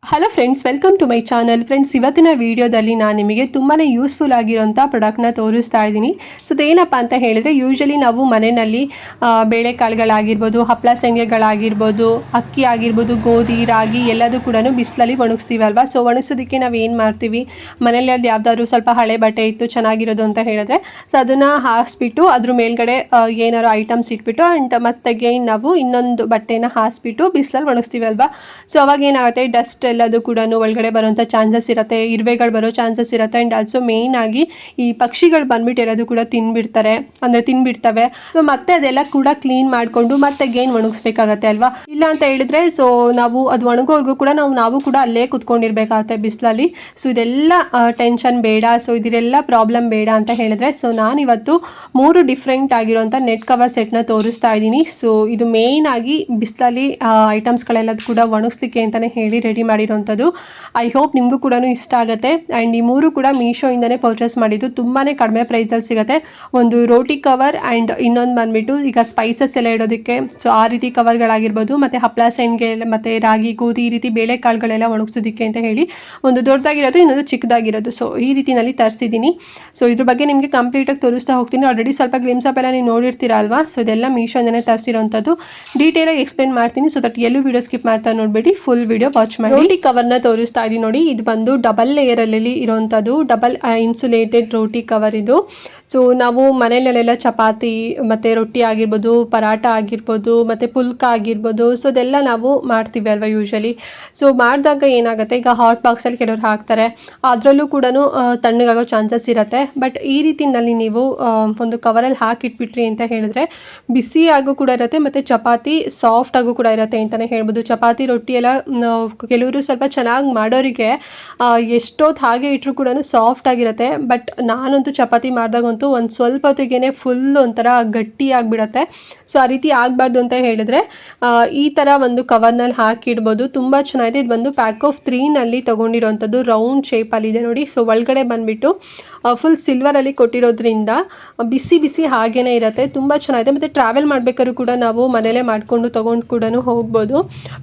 Hello friends, welcome to my channel. Friends, ಇವತ್ತಿನ ವಿಡಿಯೋದಲ್ಲಿ ನಾನು ನಿಮಗೆ ತುಂಬಾ ಯೂಸ್ಫುಲ್ ಆಗಿರೋಂಥ ಪ್ರಾಡಕ್ಟ್ನ ತೋರಿಸ್ತಾ ಇದ್ದೀನಿ. ಸೊ ಅದೇನಪ್ಪ ಅಂತ ಹೇಳಿದರೆ, ಯೂಶಲಿ ನಾವು ಮನೆಯಲ್ಲಿ ಬೇಳೆಕಾಳುಗಳಾಗಿರ್ಬೋದು, ಹಪ್ಪಳ ಸಂಡಿಗೆಗಳಾಗಿರ್ಬೋದು, ಅಕ್ಕಿ ಆಗಿರ್ಬೋದು, ಗೋಧಿ, ರಾಗಿ ಎಲ್ಲದೂ ಕೂಡ ಬಿಸಿಲಲ್ಲಿ ಒಣಗಿಸ್ತೀವಿ ಅಲ್ವಾ. ಸೊ ಒಣಗಿಸೋದಕ್ಕೆ ನಾವು ಏನು ಮಾಡ್ತೀವಿ, ಮನೇಲಿ ಅದು ಯಾವುದಾದ್ರೂ ಸ್ವಲ್ಪ ಹಳೆ ಬಟ್ಟೆ ಇತ್ತು ಚೆನ್ನಾಗಿರೋದು ಅಂತ ಹೇಳಿದ್ರೆ, ಸೊ ಅದನ್ನು ಹಾಸಿಬಿಟ್ಟು ಅದ್ರ ಮೇಲ್ಗಡೆ ಏನಾರು ಐಟಮ್ಸ್ ಇಟ್ಬಿಟ್ಟು ಆ್ಯಂಡ್ ಮತ್ತೆ ಅಗೈನ್ ನಾವು ಇನ್ನೊಂದು ಬಟ್ಟೆನ ಹಾಸಿಬಿಟ್ಟು ಬಿಸಿಲಲ್ಲಿ ಒಣಗಿಸ್ತೀವಿ ಅಲ್ವಾ. ಸೊ ಅವಾಗ ಏನಾಗುತ್ತೆ, ಡಸ್ಟ್ ಎಲ್ಲದು ಕೂಡ ಒಳಗಡೆ ಬರುವಂಥ ಚಾನ್ಸಸ್ ಇರುತ್ತೆ, ಇರುವೆಗಳು ಬರೋ ಚಾನ್ಸಸ್ ಇರುತ್ತೆ. ಆ್ಯಂಡ್ ಆಲ್ಸೋ ಮೇಯ್ನ್ ಆಗಿ ಈ ಪಕ್ಷಿಗಳು ಬಂದ್ಬಿಟ್ಟು ಎಲ್ಲದು ಕೂಡ ತಿನ್ಬಿಡ್ತವೆ. ಸೊ ಮತ್ತೆ ಅದೆಲ್ಲ ಕೂಡ ಕ್ಲೀನ್ ಮಾಡಿಕೊಂಡು ಮತ್ತೆ ಗೇನ್ ಒಣಗಿಸ್ಬೇಕಾಗತ್ತೆ ಅಲ್ವಾ. ಇಲ್ಲ ಅಂತ ಹೇಳಿದ್ರೆ ಸೊ ನಾವು ಅದು ಒಣಗೋರ್ಗೂ ಕೂಡ ನಾವು ಕೂಡ ಅಲ್ಲೇ ಕುತ್ಕೊಂಡಿರ್ಬೇಕಾಗತ್ತೆ ಬಿಸಿಲಲ್ಲಿ. ಸೊ ಇದೆಲ್ಲ ಟೆನ್ಷನ್ ಬೇಡ, ಸೊ ಇದೆಲ್ಲ ಪ್ರಾಬ್ಲಮ್ ಬೇಡ ಅಂತ ಹೇಳಿದ್ರೆ, ಸೊ ನಾನಿವತ್ತು 3 ಡಿಫ್ರೆಂಟ್ ಆಗಿರೋಂಥ ನೆಟ್ ಕವರ್ ಸೆಟ್ನ ತೋರಿಸ್ತಾ ಇದ್ದೀನಿ. ಸೊ ಇದು ಮೇಯ್ನ್ ಆಗಿ ಬಿಸಿಲಲ್ಲಿ ಐಟಮ್ಸ್ಗಳೆಲ್ಲ ಕೂಡ ಒಣಗಿಸ್ಲಿಕ್ಕೆ ಅಂತಲೇ ಹೇಳಿ ರೆಡಿ ಮಾಡಿರೋಂಥದ್ದು. ಐ ಹೋಪ್ ನಿಮಗೂ ಕೂಡ ಇಷ್ಟ ಆಗುತ್ತೆ. ಆ್ಯಂಡ್ ಈ 3 ಕೂಡ ಮೀಶೋಯಿಂದನೇ ಪರ್ಚೇಸ್ ಮಾಡಿದ್ದು. ತುಂಬಾ ಕಡಿಮೆ ಪ್ರೈಸಲ್ಲಿ ಸಿಗುತ್ತೆ. ಒಂದು ರೋಟಿ ಕವರ್ ಆ್ಯಂಡ್ ಇನ್ನೊಂದು ಬಂದುಬಿಟ್ಟು ಈಗ ಸ್ಪೈಸಸ್ ಎಲ್ಲ ಇಡೋದಕ್ಕೆ, ಸೊ ಆ ರೀತಿ ಕವರ್ಗಳಾಗಿರ್ಬೋದು, ಮತ್ತು ಹಪ್ಪಳ ಸೆಣ್ಗೆ ಮತ್ತು ರಾಗಿ, ಗೋಧಿ ಈ ರೀತಿ ಬೇಳೆಕಾಳುಗಳೆಲ್ಲ ಒಣಗಿಸೋದಕ್ಕೆ ಅಂತ ಹೇಳಿ ಒಂದು ದೊಡ್ಡದಾಗಿರೋದು, ಇನ್ನೊಂದು ಚಿಕ್ಕದಾಗಿರೋದು. ಸೊ ಈ ರೀತಿಯಲ್ಲಿ ತರಿಸಿದ್ದೀನಿ. ಸೊ ಇದ್ರ ಬಗ್ಗೆ ನಿಮಗೆ ಕಂಪ್ಲೀಟಾಗಿ ತೋರಿಸ್ತಾ ಹೋಗ್ತೀನಿ. ಆಲ್ರೆಡಿ ಸ್ವಲ್ಪ ಗ್ಲಿಮ್ಸ್ ಅಪ್ ಎಲ್ಲ ನೀವು ನೋಡಿರ್ತೀರ ಅಲ್ವಾ. ಸೊ ಇದೆಲ್ಲ ಮೀಶೋಯಿಂದನೇ ತರಿಸಿರೋಂಥದ್ದು. ಡೀಟೇಲಾಗಿ ಎಕ್ಸ್ಪ್ಲೇನ್ ಮಾಡ್ತೀನಿ. ಸೊ ದಟ್ ಎಲ್ಲೂ ವೀಡಿಯೋ ಸ್ಕಿಪ್ ಮಾಡ್ತಾ ನೋಡಬೇಡಿ, ಫುಲ್ ವೀಡಿಯೋ ವಾಚ್ ಮಾಡಿ. ರೋಟಿ ಕವರ್ನ ತೋರಿಸ್ತಾ ಇದ್ದೀನಿ ನೋಡಿ. ಇದು ಬಂದು ಡಬಲ್ ಲೇಯರಲ್ಲಿ ಇರೋಂಥದ್ದು, ಡಬಲ್ ಇನ್ಸುಲೇಟೆಡ್ ರೋಟಿ ಕವರ್ ಇದು. ಸೊ ನಾವು ಮನೆಯಲ್ಲೆಲ್ಲ ಚಪಾತಿ ಮತ್ತು ರೊಟ್ಟಿ ಆಗಿರ್ಬೋದು, ಪರಾಟ ಆಗಿರ್ಬೋದು, ಮತ್ತು ಪುಲ್ಕ ಆಗಿರ್ಬೋದು, ಸೊ ಅದೆಲ್ಲ ನಾವು ಮಾಡ್ತೀವಿ ಅಲ್ವಾ ಯೂಶಲಿ. ಸೊ ಮಾಡಿದಾಗ ಏನಾಗುತ್ತೆ, ಈಗ ಹಾಟ್ ಬಾಕ್ಸಲ್ಲಿ ಕೆಲವರು ಹಾಕ್ತಾರೆ, ಅದರಲ್ಲೂ ಕೂಡ ತಣ್ಣಗಾಗೋ ಚಾನ್ಸಸ್ ಇರುತ್ತೆ. ಬಟ್ ಈ ರೀತಿಯಲ್ಲಿ ನೀವು ಒಂದು ಕವರಲ್ಲಿ ಹಾಕಿಟ್ಬಿಟ್ರಿ ಅಂತ ಹೇಳಿದ್ರೆ ಬಿಸಿಯಾಗೂ ಕೂಡ ಇರುತ್ತೆ, ಮತ್ತು ಚಪಾತಿ ಸಾಫ್ಟ್ ಆಗು ಕೂಡ ಇರುತ್ತೆ ಅಂತಲೇ ಹೇಳ್ಬೋದು. ಚಪಾತಿ ರೊಟ್ಟಿ ಎಲ್ಲ ಕೆಲವರು ಸ್ವಲ್ಪ ಚೆನ್ನಾಗಿ ಮಾಡೋರಿಗೆ ಎಷ್ಟೊತ್ತು ಹಾಗೆ ಇಟ್ಟರು ಕೂಡ ಸಾಫ್ಟ್ ಆಗಿರುತ್ತೆ. ಬಟ್ ನಾನಂತೂ ಚಪಾತಿ ಮಾಡಿದಾಗಂತೂ ಒಂದು ಸ್ವಲ್ಪ ಹೊತ್ತಿಗೆ ಫುಲ್ ಒಂಥರ ಗಟ್ಟಿ ಆಗಿಬಿಡತ್ತೆ. ಸೊ ಆ ರೀತಿ ಆಗಬಾರ್ದು ಅಂತ ಹೇಳಿದ್ರೆ ಈ ಥರ ಒಂದು ಕವರ್ನಲ್ಲಿ ಹಾಕಿಡ್ಬೋದು. ತುಂಬ ಚೆನ್ನಾಗಿದೆ. ಇದು ಬಂದು ಪ್ಯಾಕ್ ಆಫ್ 3ನಲ್ಲಿ ತೊಗೊಂಡಿರೋಂಥದ್ದು, ರೌಂಡ್ ಶೇಪಲ್ಲಿದೆ ನೋಡಿ. ಸೊ ಒಳಗಡೆ ಬಂದುಬಿಟ್ಟು ಫುಲ್ ಸಿಲ್ವರಲ್ಲಿ ಕೊಟ್ಟಿರೋದ್ರಿಂದ ಬಿಸಿ ಬಿಸಿ ಹಾಗೇ ಇರುತ್ತೆ. ತುಂಬ ಚೆನ್ನಾಗಿದೆ. ಮತ್ತು ಟ್ರಾವೆಲ್ ಮಾಡಬೇಕಾದ್ರೂ ಕೂಡ ನಾವು ಮನೇಲೇ ಮಾಡಿಕೊಂಡು ತೊಗೊಂಡು ಕೂಡ ಹೋಗ್ಬೋದು.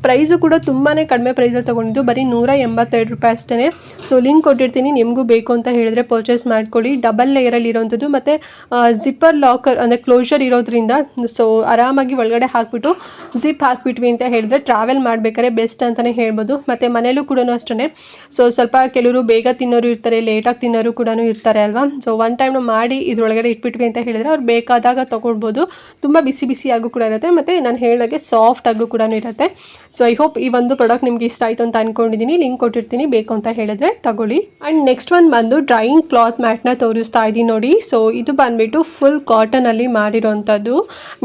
ಪ್ರೈಸು ಕೂಡ ತುಂಬಾ ಕಡಿಮೆ ಪ್ರೈಸಲ್ಲಿ ತೊಗೊಂಡಿದ್ದು, ಬರೀ 182 ರೂಪಾಯಿ ಅಷ್ಟೇ. ಸೊ ಲಿಂಕ್ ಕೊಟ್ಟಿರ್ತೀನಿ, ನಿಮಗೂ ಬೇಕು ಅಂತ ಹೇಳಿದ್ರೆ ಪರ್ಚೇಸ್ ಮಾಡ್ಕೊಳ್ಳಿ. ಡಬಲ್ ಲೇಯರಲ್ಲಿ ಇರೋವಂಥದ್ದು, ಮತ್ತು ಜಿಪ್ಪರ್ ಲಾಕರ್ ಅಂದರೆ ಕ್ಲೋಷರ್ ಇರೋದ್ರಿಂದ ಸೊ ಆರಾಮಾಗಿ ಒಳಗಡೆ ಹಾಕಿಬಿಟ್ಟು ಜಿಪ್ ಹಾಕಿಬಿಟ್ವಿ ಅಂತ ಹೇಳಿದ್ರೆ ಟ್ರಾವೆಲ್ ಮಾಡಬೇಕಾದ್ರೆ ಬೆಸ್ಟ್ ಅಂತಲೇ ಹೇಳ್ಬೋದು. ಮತ್ತು ಮನೇಲೂ ಕೂಡ ಅಷ್ಟೇ. ಸೊ ಸ್ವಲ್ಪ ಕೆಲವರು ಬೇಗ ತಿನ್ನೋರು ಇರ್ತಾರೆ, ಲೇಟಾಗಿ ತಿನ್ನೋರು ಕೂಡ ಇರ್ತಾರೆ ಅಲ್ವಾ. ಸೊ ಒನ್ ಟೈಮ್ ಮಾಡಿ ಇದ್ರೊಳಗಡೆ ಇಟ್ಬಿಟ್ವಿ ಅಂತ ಹೇಳಿದ್ರೆ ಅವ್ರು ಬೇಕಾದಾಗ ತೊಗೊಳ್ಬೋದು. ತುಂಬ ಬಿಸಿ ಬಿಸಿಯಾಗೂ ಕೂಡ ಇರುತ್ತೆ, ಮತ್ತು ನಾನು ಹೇಳಿದಾಗೆ ಸಾಫ್ಟ್ ಆಗು ಕೂಡ ಇರುತ್ತೆ. ಸೊ ಐ ಹೋಪ್ ಈ ಒಂದು ಪ್ರಾಡಕ್ಟ್ ನಿಮ್ಗೆ ಇಷ್ಟ ಆಯಿತು ಅಂತ ಅಂದ್ಕೊಂಡಿದ್ದೀನಿ. ಲಿಂಕ್ ಕೊಟ್ಟಿರ್ತೀನಿ, ಬೇಕು ಅಂತ ಹೇಳಿದ್ರೆ ತಗೊಳ್ಳಿ. ಆ್ಯಂಡ್ ನೆಕ್ಸ್ಟ್ ಒಂದು ಬಂದು ಡ್ರೈಯಿಂಗ್ ಕ್ಲಾತ್ ಮ್ಯಾಟ್ನ ತೋರಿಸ್ತಾ ಇದ್ದೀನಿ ನೋಡಿ. ಸೊ ಇದು ಬಂದುಬಿಟ್ಟು ಫುಲ್ ಕಾಟನಲ್ಲಿ ಮಾಡಿರೋಂಥದ್ದು,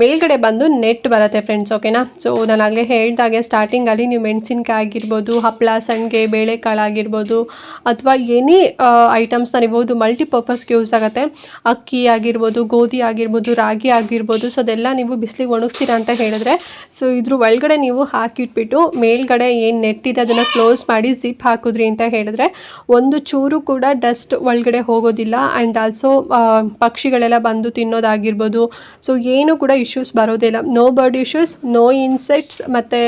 ಮೇಲ್ಗಡೆ ಬಂದು ನೆಟ್ ಬರುತ್ತೆ ಫ್ರೆಂಡ್ಸ್, ಓಕೆನಾ. ಸೊ ನಾನು ಆಗಲೇ ಹೇಳಿದಾಗೆ ಸ್ಟಾರ್ಟಿಂಗಲ್ಲಿ ನೀವು ಮೆಣಸಿನ್ಕಾಯಿ ಆಗಿರ್ಬೋದು, ಹಪ್ಪಳ ಸಂಡಿಗೆ, ಬೇಳೆಕಾಳು ಆಗಿರ್ಬೋದು, ಅಥವಾ ಎನಿ ಐಟಮ್ಸ್ನ ನೀವು ಮಲ್ಟಿಪರ್ಪಸ್ಗೆ ಯೂಸ್ ಆಗುತ್ತೆ. ಅಕ್ಕಿ ಆಗಿರ್ಬೋದು, ಗೋಧಿ ಆಗಿರ್ಬೋದು, ರಾಗಿ ಆಗಿರ್ಬೋದು, ಸೊ ಅದೆಲ್ಲ ನೀವು ಬಿಸಿಲಿಗೆ ಒಣಗಿಸ್ತೀರಾ ಅಂತ ಹೇಳಿದ್ರೆ ಸೊ ಇದ್ರ ಒಳಗಡೆ ನೀವು ಹಾಕಿಟ್ಬಿಟ್ಟು ಮೇಲ್ಗಡೆ ಏನು ನೆಟ್ ಇದೆ ಅದನ್ನು ಕ್ಲೋಸ್ ಮಾಡಿ ಜಿಪ್ ಹಾಕಿದ್ರಿ ಅಂತ ಹೇಳಿದ್ರೆ ಒಂದು ಚೂರು ಕೂಡ ಡಸ್ಟ್ ಒಳಗಡೆ ಹೋಗೋದಿಲ್ಲ. ಆ್ಯಂಡ್ ಆಲ್ಸೋ ಪಕ್ಷಿಗಳೆಲ್ಲ ಬಂದು ತಿನ್ನೋದಾಗಿರ್ಬೋದು, ಸೊ ಏನು ಕೂಡ ಇಶ್ಯೂಸ್ ಬರೋದಿಲ್ಲ. No bird issues, no insects, ಮತ್ತು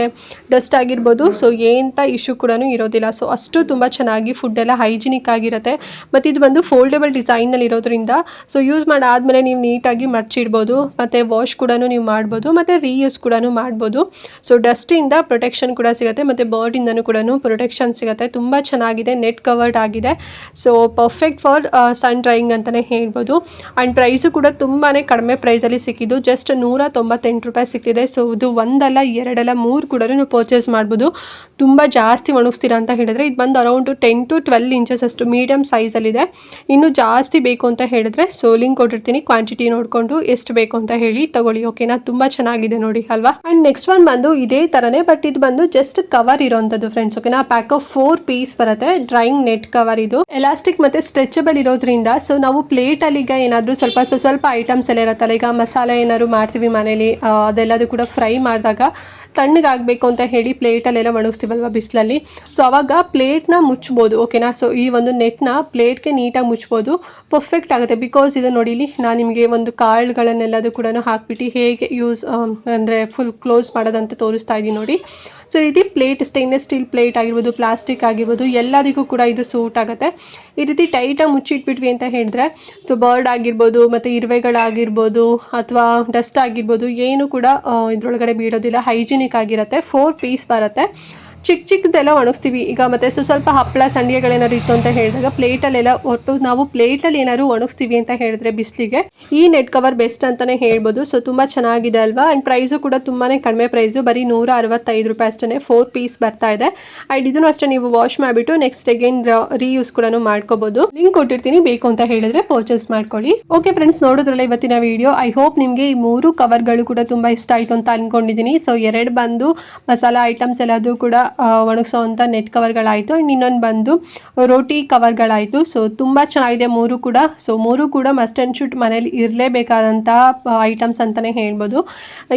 ಡಸ್ಟ್ ಆಗಿರ್ಬೋದು, ಸೊ ಏನಂತ ಇಶ್ಯೂ ಕೂಡ ಇರೋದಿಲ್ಲ. ಸೊ ಅಷ್ಟು ತುಂಬ ಚೆನ್ನಾಗಿ ಫುಡ್ ಎಲ್ಲ ಹೈಜಿನಿಕ್ ಆಗಿರುತ್ತೆ. ಮತ್ತು ಇದು ಬಂದು ಫೋಲ್ಡೇಬಲ್ ಡಿಸೈನಲ್ಲಿ ಇರೋದ್ರಿಂದ ಸೊ ಯೂಸ್ ಮಾಡಾದಮೇಲೆ ನೀವು ನೀಟಾಗಿ ಮಡ್ಚಿಡ್ಬೋದು, ಮತ್ತು ವಾಶ್ ಕೂಡ ನೀವು ಮಾಡ್ಬೋದು, ಮತ್ತು ರೀಯೂಸ್ ಕೂಡ ಮಾಡ್ಬೋದು. ಸೊ ಡಸ್ಟಿಂದ ಪ್ರೊಟೆಕ್ಷನ್ ಕೂಡ ಸಿಗುತ್ತೆ, ಮತ್ತು ಬರ್ಡಿಂದನೂ ಕೂಡ ಪ್ರೊಟೆಕ್ಷನ್ ಸಿಗುತ್ತೆ. ತುಂಬ ಚೆನ್ನಾಗಿದೆ, ನೆಟ್ ಕವರ್ಡ್ ಆಗಿದೆ. So perfect for sun drying ಅಂತಲೇ ಹೇಳ್ಬೋದು. ಆ್ಯಂಡ್ ಪ್ರೈಸು ಕೂಡ ತುಂಬಾ ಕಡಿಮೆ ಪ್ರೈಸಲ್ಲಿ ಸಿಕ್ಕಿದ್ದು, ಜಸ್ಟ್ 198 ರೂಪಾಯಿ ಸಿಕ್ಕಿದೆ. ಸೊ ಇದು ಒಂದಲ್ಲ ಎರಡಲ್ಲ 3 ಕೂಡ ನೀವು ಪರ್ಚೇಸ್ ಮಾಡ್ಬೋದು. ತುಂಬ ಜಾಸ್ತಿ ಒಣಗಿಸ್ತೀರಾ ಅಂತ ಹೇಳಿದ್ರೆ ಇದು ಬಂದು ಅರೌಂಡ್ 10 to 12 ಇಂಚಸ್ ಅಷ್ಟು ಮೀಡಿಯಮ್ ಸೈಜಲ್ಲಿದೆ. ಇನ್ನೂ ಜಾಸ್ತಿ ಬೇಕು ಅಂತ ಹೇಳಿದ್ರೆ ಸೊ ಲಿಂಕ್ ಕೊಟ್ಟಿರ್ತೀನಿ, ಕ್ವಾಂಟಿಟಿ ನೋಡಿಕೊಂಡು ಎಷ್ಟು ಬೇಕು ಅಂತ ಹೇಳಿ ತಗೊಳ್ಳಿ, ಓಕೆನಾ. ತುಂಬ ಚೆನ್ನಾಗಿದೆ ನೋಡಿ ಅಲ್ವಾ. ಆ್ಯಂಡ್ ನೆಕ್ಸ್ಟ್ ಒನ್ ಬಂದು ಇದೇ ಥರನೇ, ಬಟ್ ಇದು ಬಂದು ಜಸ್ಟ್ ಕವರ್ ಇರೋವಂಥದ್ದು ಫ್ರೆಂಡ್ಸ್, ಓಕೆನಾ. ಪ್ಯಾಕ್ ಆಫ್ 4 ಪೀಸ್ ಬರುತ್ತೆ, ಡ್ರೈಯಿಂಗ್ ನೆಟ್ ಕವರ್ ಇದು. ಎಲಾಸ್ಟಿಕ್ ಮತ್ತು ಸ್ಟ್ರೆಚಬಲ್ ಇರೋದ್ರಿಂದ ಸೊ ನಾವು ಪ್ಲೇಟಲ್ಲಿ ಈಗ ಏನಾದರೂ ಸ್ವಲ್ಪ ಐಟಮ್ಸ್ ಎಲ್ಲ ಇರುತ್ತಲ್ಲ, ಈಗ ಮಸಾಲೆ ಏನಾದ್ರು ಮಾಡ್ತೀವಿ ಮನೇಲಿ, ಅದೆಲ್ಲದು ಕೂಡ ಫ್ರೈ ಮಾಡಿದಾಗ ತಣ್ಣಗಾಗಬೇಕು ಅಂತ ಹೇಳಿ ಪ್ಲೇಟಲ್ಲೆಲ್ಲ ಒಣಗಿಸ್ತೀವಲ್ವ ಬಿಸಿಲಲ್ಲಿ. ಸೊ ಅವಾಗ ಪ್ಲೇಟ್ನ ಮುಚ್ಬೋದು, ಓಕೆನಾ. ಸೊ ಈ ಒಂದು ನೆಟ್ನ ಪ್ಲೇಟ್ಗೆ ನೀಟಾಗಿ ಮುಚ್ಬೋದು, ಪರ್ಫೆಕ್ಟ್ ಆಗುತ್ತೆ. ಬಿಕಾಸ್ ಇದು ನೋಡಿ, ಇಲ್ಲಿ ನಾನು ನಿಮಗೆ ಒಂದು ಕಾಳುಗಳನ್ನೆಲ್ಲದು ಕೂಡ ಹಾಕ್ಬಿಟ್ಟು ಹೇಗೆ ಯೂಸ್ ಅಂದರೆ ಫುಲ್ ಕ್ಲೋಸ್ ಮಾಡೋದಂತ ತೋರಿಸ್ತಾ ಇದ್ದೀನಿ ನೋಡಿ. ಸೊ ಈ ರೀತಿ ಪ್ಲೇಟ್, ಸ್ಟೇನ್ಲೆಸ್ ಸ್ಟೀಲ್ ಪ್ಲೇಟ್ ಆಗಿರ್ಬೋದು, ಪ್ಲಾಸ್ಟಿಕ್ ಆಗಿರ್ಬೋದು, ಎಲ್ಲದಕ್ಕೂ ಕೂಡ ಇದು ಸೂಟ್ ಆಗುತ್ತೆ. ಈ ರೀತಿ ಟೈಟಾಗಿ ಮುಚ್ಚಿಟ್ಬಿಟ್ವಿ ಅಂತ ಹೇಳಿದ್ರೆ ಸೊ ಬರ್ಡ್ ಆಗಿರ್ಬೋದು ಮತ್ತು ಇರುವೆಗಳಾಗಿರ್ಬೋದು ಅಥವಾ ಡಸ್ಟ್ ಆಗಿರ್ಬೋದು ಏನು ಕೂಡ ಇದ್ರೊಳಗಡೆ ಬೀಳೋದಿಲ್ಲ. ಹೈಜಿನಿಕ್ ಆಗಿರುತ್ತೆ. 4 ಪೀಸ್ ಬರುತ್ತೆ. ಚಿಕ್ಕದೆಲ್ಲ ಒಣಗಿಸ್ತೀವಿ ಈಗ. ಮತ್ತು ಸ್ವಲ್ಪ ಹಪ್ಪಳ ಸಂಡಿಗೆಗಳೇನಾದ್ರು ಇತ್ತು ಅಂತ ಹೇಳಿದಾಗ ಪ್ಲೇಟಲ್ಲೆಲ್ಲ ಒಟ್ಟು ನಾವು ಪ್ಲೇಟಲ್ಲಿ ಏನಾದ್ರು ಒಣಗಿಸ್ತೀವಿ ಅಂತ ಹೇಳಿದ್ರೆ ಬಿಸಿಲಿಗೆ ಈ ನೆಟ್ ಕವರ್ ಬೆಸ್ಟ್ ಅಂತಲೇ ಹೇಳ್ಬೋದು. ಸೊ ತುಂಬ ಚೆನ್ನಾಗಿದೆ ಅಲ್ವಾ. ಆ್ಯಂಡ್ ಪ್ರೈಸು ಕೂಡ ತುಂಬಾ ಕಡಿಮೆ ಪ್ರೈಸು, ಬರೀ 165 ರೂಪಾಯಿ ಅಷ್ಟೇ. 4 ಪೀಸ್ ಬರ್ತಾ ಇದೆ. ಆ್ಯಂಡ್ ಇದನ್ನು ಅಷ್ಟೇ ನೀವು ವಾಶ್ ಮಾಡಿಬಿಟ್ಟು ನೆಕ್ಸ್ಟ್ ಅಗೇನ್ ರೀಯೂಸ್ ಕೂಡ ಮಾಡ್ಕೋಬೋದು. ಲಿಂಕ್ ಕೊಟ್ಟಿರ್ತೀನಿ, ಬೇಕು ಅಂತ ಹೇಳಿದ್ರೆ ಪರ್ಚೇಸ್ ಮಾಡ್ಕೊಳ್ಳಿ. ಓಕೆ ಫ್ರೆಂಡ್ಸ್, ನೋಡಿದ್ರಲ್ಲ ಇವತ್ತಿನ ವಿಡಿಯೋ. ಐ ಹೋಪ್ ನಿಮಗೆ ಈ 3 ಕವರ್ಗಳು ಕೂಡ ತುಂಬ ಇಷ್ಟ ಆಯಿತು ಅಂತ ಅಂದ್ಕೊಂಡಿದ್ದೀನಿ. ಸೊ 2 ಬಂದು ಮಸಾಲಾ ಐಟಮ್ಸ್ ಎಲ್ಲದೂ ಕೂಡ ಒಣಗಿಸೋವಂಥ ನೆಟ್ ಕವರ್ಗಳಾಯಿತು. ಆ್ಯಂಡ್ ಇನ್ನೊಂದು ಬಂದು ರೋಟಿ ಕವರ್ಗಳಾಯಿತು. ಸೊ ತುಂಬ ಚೆನ್ನಾಗಿದೆ 3 ಕೂಡ. ಸೊ 3 ಕೂಡ ಮಸ್ಟ್ ಆ್ಯಂಡ್ ಶುಡ್ ಮನೇಲಿ ಇರಲೇಬೇಕಾದಂಥ ಐಟಮ್ಸ್ ಅಂತಲೇ ಹೇಳ್ಬೋದು.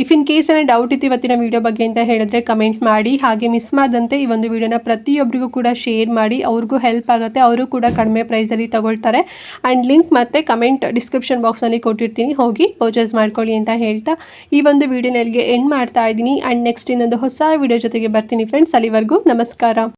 ಇಫ್ ಇನ್ ಕೇಸ್ ಏನೋ ಡೌಟ್ ಇತ್ತು ಇವತ್ತಿನ ವಿಡಿಯೋ ಬಗ್ಗೆ ಅಂತ ಹೇಳಿದ್ರೆ ಕಮೆಂಟ್ ಮಾಡಿ. ಹಾಗೆ ಮಿಸ್ ಮಾಡದಂತೆ ಈ ಒಂದು ವಿಡಿಯೋನ ಪ್ರತಿಯೊಬ್ಬರಿಗೂ ಕೂಡ ಶೇರ್ ಮಾಡಿ. ಅವ್ರಿಗೂ ಹೆಲ್ಪ್ ಆಗುತ್ತೆ, ಅವರು ಕೂಡ ಕಡಿಮೆ ಪ್ರೈಸಲ್ಲಿ ತಗೊಳ್ತಾರೆ. ಆ್ಯಂಡ್ ಲಿಂಕ್ ಮತ್ತು ಕಮೆಂಟ್ ಡಿಸ್ಕ್ರಿಪ್ಷನ್ ಬಾಕ್ಸಲ್ಲಿ ಕೊಟ್ಟಿರ್ತೀನಿ, ಹೋಗಿ ಪರ್ಚೇಸ್ ಮಾಡ್ಕೊಳ್ಳಿ ಅಂತ ಹೇಳ್ತಾ ಈ ಒಂದು ವಿಡಿಯೋನಲ್ಲಿಗೆ ಎಂಡ್ ಮಾಡ್ತಾ ಇದ್ದೀನಿ. ಆ್ಯಂಡ್ ನೆಕ್ಸ್ಟ್ ಇನ್ನೊಂದು ಹೊಸ ವಿಡಿಯೋ ಜೊತೆಗೆ ಬರ್ತೀನಿ ಫ್ರೆಂಡ್ಸ್. ಅಲ್ಲಿವರೆಗೂ ನಮಸ್ಕಾರ.